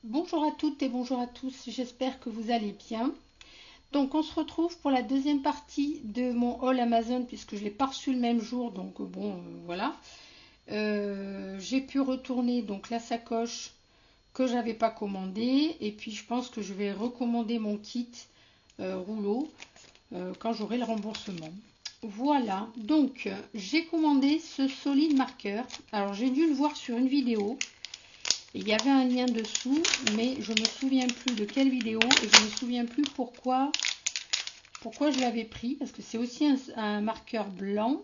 Bonjour à toutes et bonjour à tous, j'espère que vous allez bien. Donc on se retrouve pour la deuxième partie de mon haul Amazon puisque je ne l'ai pas reçu le même jour, donc voilà. J'ai pu retourner donc la sacoche que j'avais pas commandée et puis je pense que je vais recommander mon kit rouleau quand j'aurai le remboursement. Voilà, donc j'ai commandé ce solide marqueur. Alors j'ai dû le voir sur une vidéo. Il y avait un lien dessous, mais je ne me souviens plus de quelle vidéo et je ne me souviens plus pourquoi je l'avais pris, parce que c'est aussi un marqueur blanc.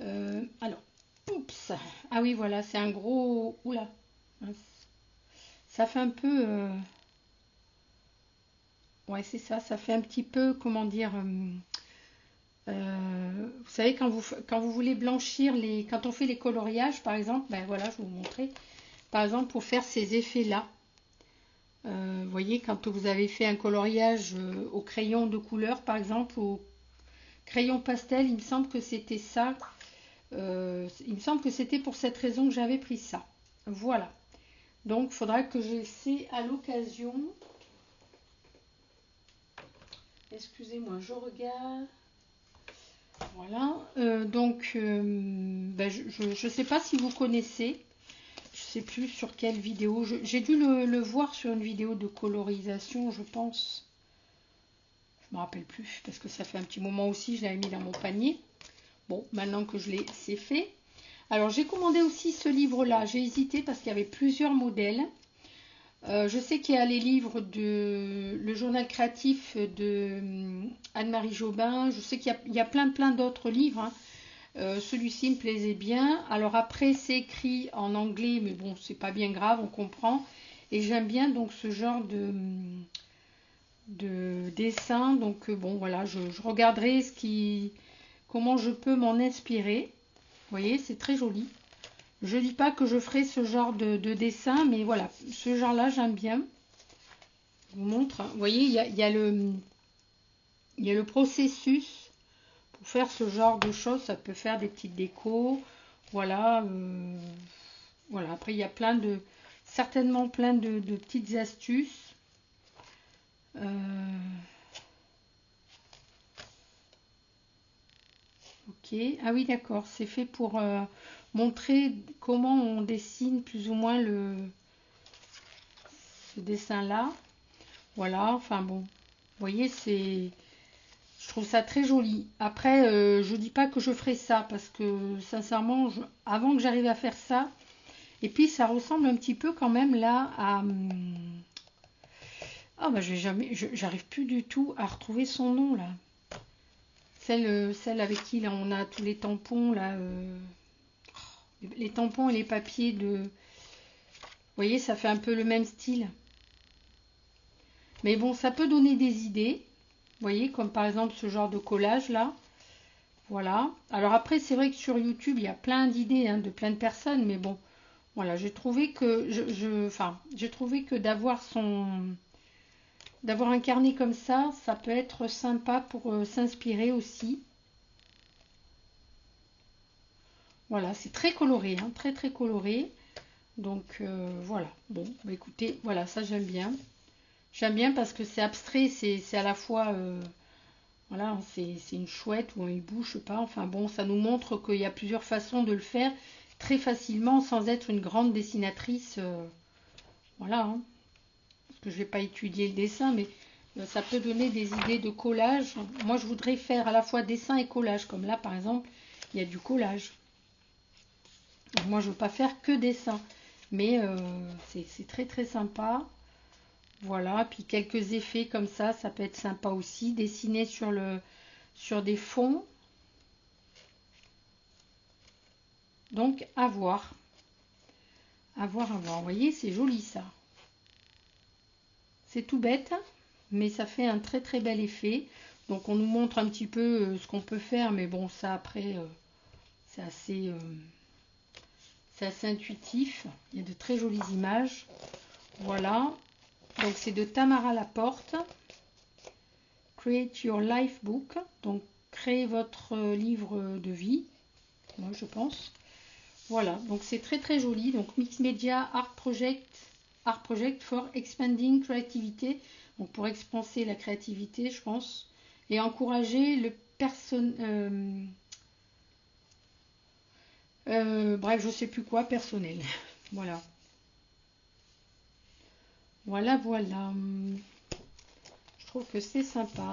Alors, oups, ah oui, voilà, c'est un gros... Oula, ça fait un peu... ouais, c'est ça, ça fait un petit peu, comment dire... vous savez, quand vous voulez blanchir, quand on fait les coloriages, par exemple, ben voilà, je vais vous montrer. Par exemple, pour faire ces effets-là. Vous voyez, quand vous avez fait un coloriage au crayon de couleur, par exemple, au crayon pastel, il me semble que c'était ça. Il me semble que c'était pour cette raison que j'avais pris ça. Voilà. Donc, il faudra que j'essaie à l'occasion. Excusez-moi, je regarde. Voilà. Ben, je ne sais pas si vous connaissez. Je ne sais plus sur quelle vidéo. J'ai dû le voir sur une vidéo de colorisation, je pense. Je me rappelle plus parce que ça fait un petit moment aussi, je l'avais mis dans mon panier. Bon, maintenant que je l'ai, c'est fait. Alors j'ai commandé aussi ce livre-là. J'ai hésité parce qu'il y avait plusieurs modèles. Je sais qu'il y a les livres de le journal créatif de Anne-Marie Jobin. Je sais qu'il y a plein d'autres livres. Hein. Celui-ci me plaisait bien. Alors après, c'est écrit en anglais, mais bon, c'est pas bien grave, on comprend. Et j'aime bien donc ce genre de dessin. Donc bon, voilà, je regarderai comment je peux m'en inspirer. Vous voyez, c'est très joli. Je dis pas que je ferai ce genre de dessin, mais voilà, ce genre-là, j'aime bien. Je vous montre. Vous voyez, il y a le processus pour faire ce genre de choses. Ça peut faire des petites décos. Voilà. Voilà. Après, il y a certainement plein de petites astuces. Ok. Ah oui, d'accord. C'est fait pour montrer comment on dessine plus ou moins ce dessin-là. Voilà. Enfin bon. Vous voyez, je trouve ça très joli. Après, je dis pas que je ferai ça parce que sincèrement, avant que j'arrive à faire ça, et puis ça ressemble un petit peu quand même là à... Ah bah j'arrive plus du tout à retrouver son nom là. Celle avec qui là on a tous les tampons là, les tampons et les papiers de... Vous voyez, ça fait un peu le même style. Mais bon, ça peut donner des idées. Vous voyez, comme par exemple ce genre de collage là. Voilà. Alors après, c'est vrai que sur YouTube, il y a plein d'idées hein, de plein de personnes, mais bon, voilà, j'ai trouvé que j'ai trouvé que d'avoir un carnet comme ça peut être sympa pour s'inspirer aussi. Voilà, c'est très coloré, hein, très très coloré. Donc voilà. Bon, bah écoutez, voilà, ça j'aime bien. J'aime bien parce que c'est abstrait, c'est à la fois voilà, c'est une chouette ou une bouche, je sais pas. Enfin bon, ça nous montre qu'il y a plusieurs façons de le faire très facilement sans être une grande dessinatrice. Voilà, hein. Parce que je vais pas étudier le dessin, mais ça peut donner des idées de collage. Moi, je voudrais faire à la fois dessin et collage. Comme là, par exemple, il y a du collage. Donc, moi, je veux pas faire que dessin. Mais c'est très très sympa. Voilà, puis quelques effets comme ça peut être sympa aussi. Dessiner sur des fonds. Donc, à voir. À voir, à voir. Vous voyez, c'est joli ça. C'est tout bête, mais ça fait un très très bel effet. Donc, on nous montre un petit peu ce qu'on peut faire, mais bon, ça après, c'est assez intuitif. Il y a de très jolies images. Voilà. Donc, c'est de Tamara Laporte. Create Your Life Book. Donc, créez votre livre de vie. Moi, je pense. Voilà, donc c'est très très joli. Donc Mix Media Art Project for Expanding Creativity. Donc pour expanser la créativité, je pense. Et encourager le bref, je sais plus quoi, personnel. Voilà. Voilà, voilà. Je trouve que c'est sympa.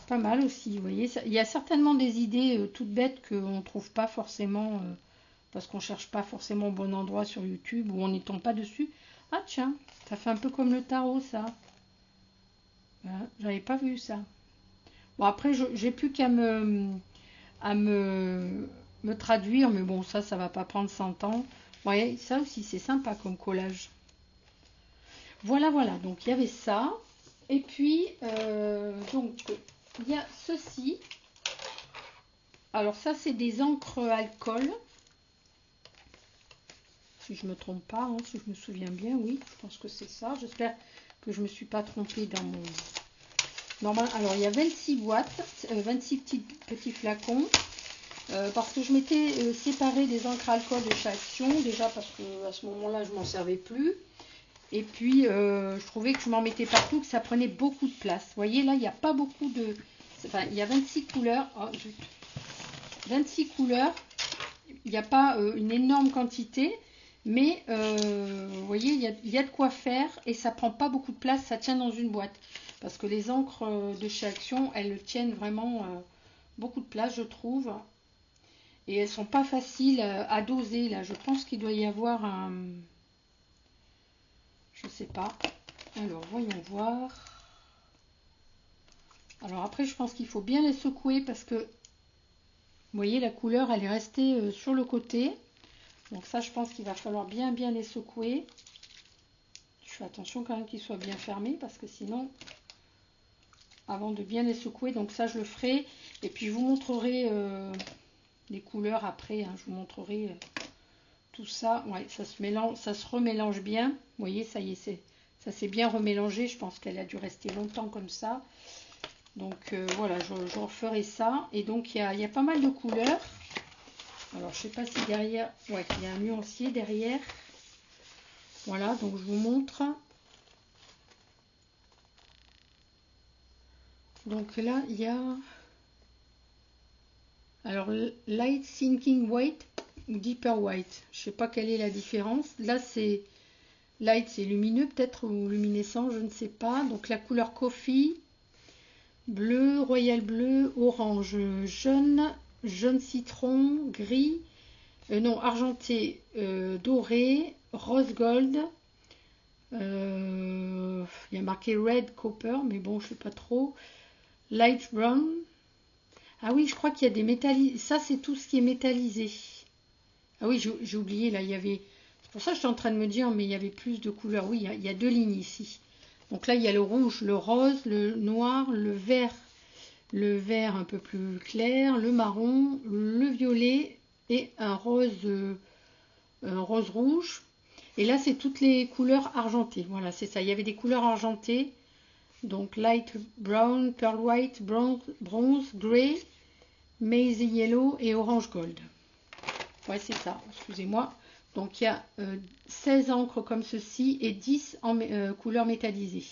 Pas mal aussi, vous voyez. Il y a certainement des idées toutes bêtes qu'on ne trouve pas forcément, parce qu'on ne cherche pas forcément au bon endroit sur YouTube, ou on n'y tombe pas dessus. Ah tiens, ça fait un peu comme le tarot, ça. Voilà, j'avais pas vu ça. Bon, après, j'ai plus qu'à me traduire, mais bon, ça va pas prendre 100 ans. Vous voyez, ça aussi, c'est sympa comme collage. Voilà, voilà, donc il y avait ça. Et puis, donc, il y a ceci. Alors ça, c'est des encres alcool. Si je ne me trompe pas, hein, si je me souviens bien, oui, je pense que c'est ça. J'espère que je ne me suis pas trompée dans mon... Normal. Alors, il y a 26 boîtes, 26 petits flacons. Parce que je m'étais séparée des encres alcool de chez Action, déjà parce que à ce moment-là, je m'en servais plus. Et puis, je trouvais que je m'en mettais partout, que ça prenait beaucoup de place. Vous voyez, là, il n'y a pas beaucoup de... Enfin, il y a 26 couleurs. Oh, 26 couleurs. Il n'y a pas une énorme quantité. Mais, vous voyez, il y a de quoi faire. Et ça prend pas beaucoup de place. Ça tient dans une boîte. Parce que les encres de chez Action, elles tiennent vraiment beaucoup de place, je trouve. Et elles sont pas faciles à doser. Là, je pense qu'il doit y avoir un... Je sais pas. Alors, voyons voir. Alors après, je pense qu'il faut bien les secouer parce que, vous voyez, la couleur, elle est restée sur le côté. Donc ça, je pense qu'il va falloir bien les secouer. Je fais attention quand même qu'ils soient bien fermés parce que sinon, avant de bien les secouer, donc ça, je le ferai. Et puis, je vous montrerai les couleurs après. Hein, je vous montrerai tout ça. Ouais, ça se mélange, ça se remélange bien. Vous voyez, ça y est, ça s'est bien remélangé. Je pense qu'elle a dû rester longtemps comme ça. Donc voilà, je referai ça. Et donc il y a pas mal de couleurs. Alors je sais pas si derrière... Ouais, il y a un nuancier derrière. Voilà, donc je vous montre. Donc là, il y a... Alors, Light Thinking White ou Deeper White. Je sais pas quelle est la différence. Là, c'est... Light, c'est lumineux peut-être ou luminescent, je ne sais pas. Donc la couleur Coffee... Bleu, royal bleu, orange, jaune citron, gris, non, argenté, doré, rose gold. Il y a marqué red copper, mais bon, je sais pas trop. Light brown. Ah oui, je crois qu'il y a des métallisés. Ça, c'est tout ce qui est métallisé. Ah oui, j'ai oublié, là, il y avait... C'est pour ça que je suis en train de me dire, mais il y avait plus de couleurs. Oui, il y a deux lignes ici. Donc là, il y a le rouge, le rose, le noir, le vert un peu plus clair, le marron, le violet et un rose rouge. Et là, c'est toutes les couleurs argentées. Voilà, c'est ça. Il y avait des couleurs argentées. Donc light brown, pearl white, bronze, grey, maize yellow et orange gold. Ouais, c'est ça. Excusez-moi. Donc il y a 16 encres comme ceci et 10 en couleur métallisée.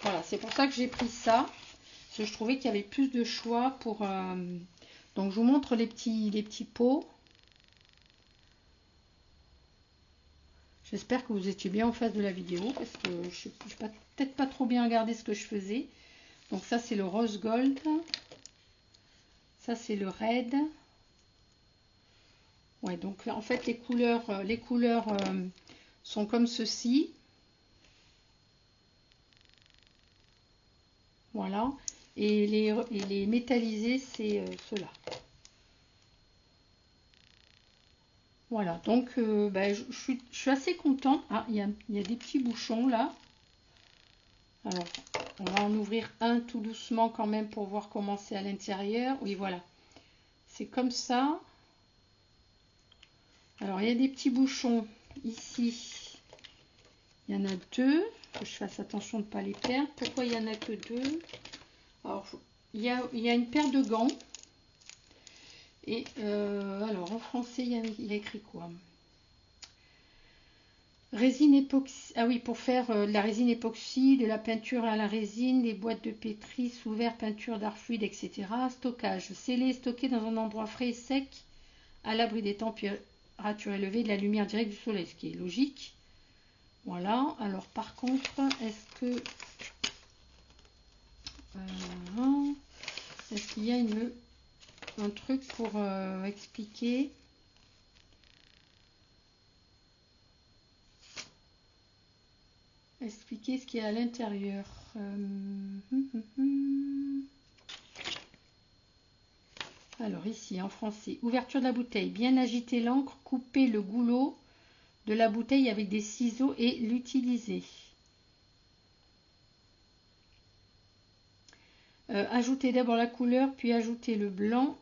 Voilà, c'est pour ça que j'ai pris ça. Parce que je trouvais qu'il y avait plus de choix pour... Donc je vous montre les petits pots. J'espère que vous étiez bien en face de la vidéo. Parce que je n'ai peut-être pas trop bien regardé ce que je faisais. Donc ça c'est le rose gold. Ça c'est le red. Ouais, donc en fait les couleurs sont comme ceci. Voilà. Et les métallisés, c'est ceux-là. Voilà, donc je suis assez contente. Ah, il y a des petits bouchons là. Alors, on va en ouvrir un tout doucement quand même pour voir comment c'est à l'intérieur. Oui, voilà. C'est comme ça. Alors, il y a des petits bouchons ici. Il y en a deux. Que je fasse attention de ne pas les perdre. Pourquoi il n'y en a que 2? Alors, il y a une paire de gants. Et alors en français, il a écrit quoi? Résine époxy. Ah oui, pour faire de la résine époxy, de la peinture à la résine, des boîtes de pétri sous verre, peinture d'art fluide, etc. Stockage. Scellé et stocké dans un endroit frais et sec, à l'abri des températures élevées, de la lumière directe du soleil, ce qui est logique. Voilà. Alors par contre, est-ce qu'il y a un truc pour expliquer? Expliquer ce qu'il y a à l'intérieur. Alors ici en français, ouverture de la bouteille, bien agiter l'encre, couper le goulot de la bouteille avec des ciseaux et l'utiliser. Ajoutez d'abord la couleur, puis ajoutez le blanc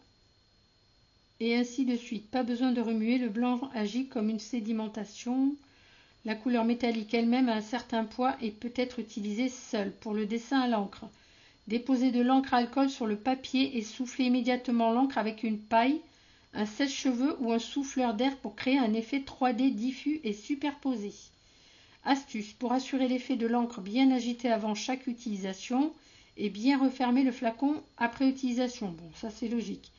et ainsi de suite. Pas besoin de remuer, le blanc agit comme une sédimentation. La couleur métallique elle-même a un certain poids et peut être utilisée seule. Pour le dessin à l'encre, déposez de l'encre à alcool sur le papier et soufflez immédiatement l'encre avec une paille, un sèche-cheveux ou un souffleur d'air pour créer un effet 3D diffus et superposé. Astuce, pour assurer l'effet de l'encre bien agitée avant chaque utilisation et bien refermer le flacon après utilisation. Bon, ça c'est logique.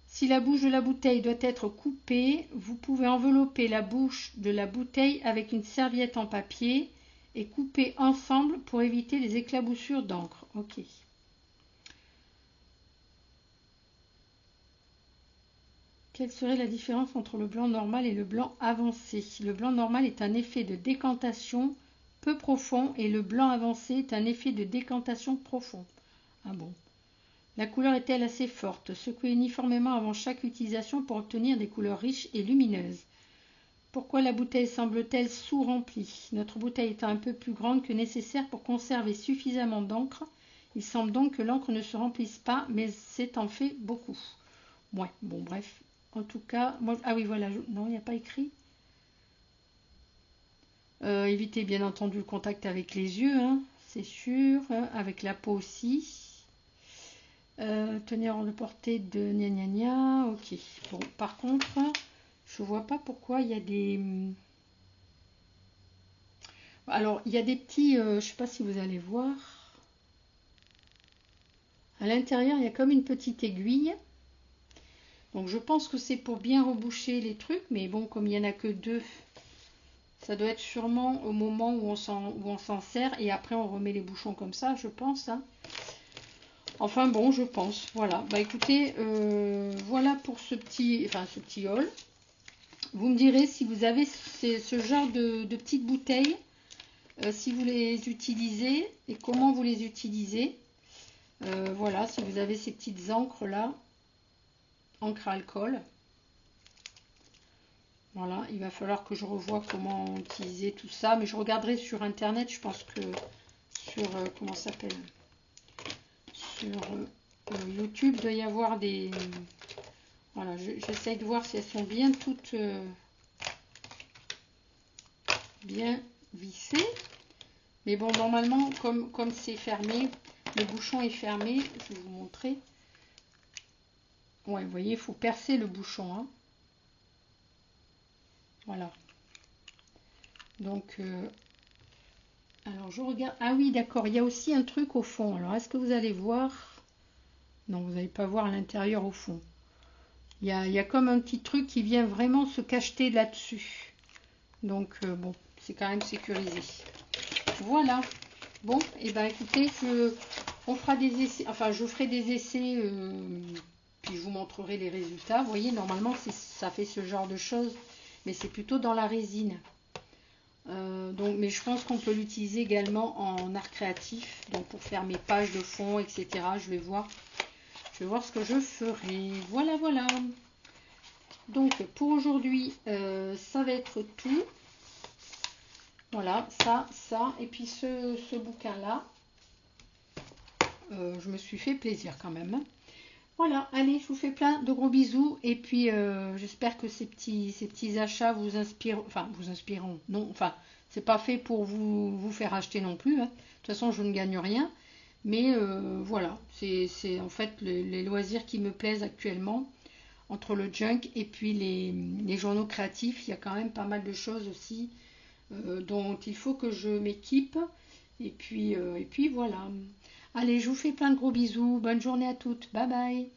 Si la bouche de la bouteille doit être coupée, vous pouvez envelopper la bouche de la bouteille avec une serviette en papier et couper ensemble pour éviter les éclaboussures d'encre. Ok. Quelle serait la différence entre le blanc normal et le blanc avancé? Le blanc normal est un effet de décantation peu profond et le blanc avancé est un effet de décantation profond. Ah bon? La couleur est-elle assez forte? Secouez uniformément avant chaque utilisation pour obtenir des couleurs riches et lumineuses. Pourquoi la bouteille semble-t-elle sous-remplie? Notre bouteille est un peu plus grande que nécessaire pour conserver suffisamment d'encre. Il semble donc que l'encre ne se remplisse pas, mais c'est en fait beaucoup. Ouais, bon bref. En tout cas, moi, ah oui voilà, non, il n'y a pas écrit. Évitez bien entendu le contact avec les yeux, hein, c'est sûr, avec la peau aussi. Tenir hors de portée de gna gna gna, ok. Bon, par contre, je vois pas pourquoi il y a des... Alors, il y a des petits, je sais pas si vous allez voir. À l'intérieur, il y a comme une petite aiguille. Donc, je pense que c'est pour bien reboucher les trucs, mais bon, comme il n'y en a que deux, ça doit être sûrement au moment où on s'en sert et après on remet les bouchons comme ça, je pense. Hein. Enfin bon, je pense. Voilà. Bah écoutez, voilà pour ce petit haul. Vous me direz si vous avez ce genre de petites bouteilles, si vous les utilisez et comment vous les utilisez. Voilà, si vous avez ces petites encres là, encre à alcool. Voilà, il va falloir que je revoie comment utiliser tout ça, mais je regarderai sur internet, je pense que sur, comment ça s'appelle, sur YouTube, il doit y avoir des... Voilà, j'essaye de voir si elles sont bien toutes bien vissées. Mais bon, normalement, comme c'est fermé, le bouchon est fermé, je vais vous montrer. Ouais, vous voyez, il faut percer le bouchon. Hein. Voilà. Donc, alors je regarde. Ah oui, d'accord, il y a aussi un truc au fond. Alors, est-ce que vous allez voir? Non, vous n'allez pas voir à l'intérieur au fond. Il y a comme un petit truc qui vient vraiment se cacheter là-dessus. Donc, bon, c'est quand même sécurisé. Voilà. Bon, et ben écoutez, on fera des essais. Enfin, je ferai des essais, puis je vous montrerai les résultats. Vous voyez, normalement, ça fait ce genre de choses, mais c'est plutôt dans la résine. Donc, mais je pense qu'on peut l'utiliser également en art créatif, donc pour faire mes pages de fond, etc. Je vais voir ce que je ferai. Voilà, voilà. Donc pour aujourd'hui, ça va être tout. Voilà, ça, et puis ce bouquin-là. Je me suis fait plaisir quand même. Voilà, allez, je vous fais plein de gros bisous. Et puis, j'espère que ces petits achats vous inspirent. Enfin, vous inspireront. Non, enfin, c'est pas fait pour vous faire acheter non plus. Hein. De toute façon, je ne gagne rien. Mais voilà, c'est en fait les loisirs qui me plaisent actuellement. entre le junk et puis les journaux créatifs. Il y a quand même pas mal de choses aussi dont il faut que je m'équipe. Et puis voilà. Allez, je vous fais plein de gros bisous. Bonne journée à toutes. Bye bye.